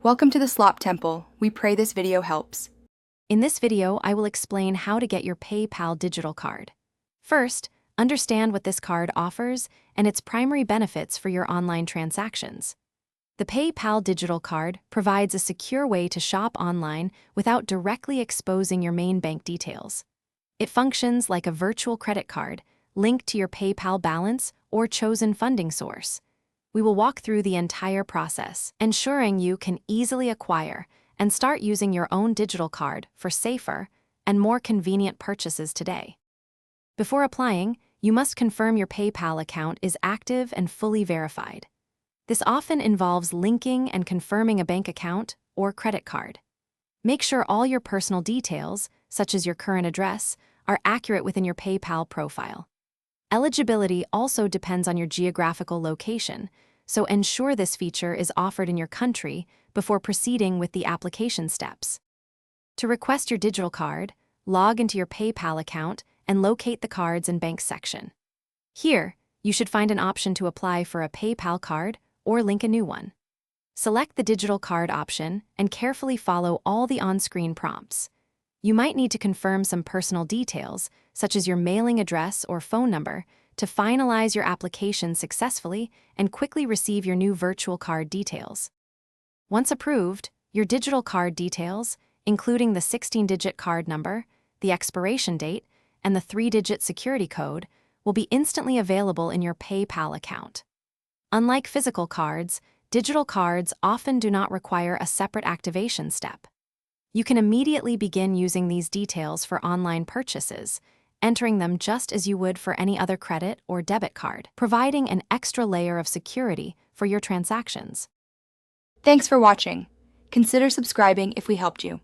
Welcome to the Slop Temple. We pray this video helps. In this video, I will explain how to get your PayPal digital card. First, understand what this card offers and its primary benefits for your online transactions. The PayPal digital card provides a secure way to shop online without directly exposing your main bank details. It functions like a virtual credit card linked to your PayPal balance or chosen funding source. We will walk through the entire process, ensuring you can easily acquire and start using your own digital card for safer and more convenient purchases today. Before applying, you must confirm your PayPal account is active and fully verified. This often involves linking and confirming a bank account or credit card. Make sure all your personal details, such as your current address, are accurate within your PayPal profile. Eligibility also depends on your geographical location, so ensure this feature is offered in your country before proceeding with the application steps. To request your digital card, log into your PayPal account and locate the Cards and Banks section. Here, you should find an option to apply for a PayPal card or link a new one. Select the digital card option and carefully follow all the on-screen prompts. You might need to confirm some personal details, such as your mailing address or phone number, to finalize your application successfully and quickly receive your new virtual card details. Once approved, your digital card details, including the 16-digit card number, the expiration date, and the 3-digit security code, will be instantly available in your PayPal account. Unlike physical cards, digital cards often do not require a separate activation step. You can immediately begin using these details for online purchases, entering them just as you would for any other credit or debit card, providing an extra layer of security for your transactions. Thanks for watching. Consider subscribing if we helped you.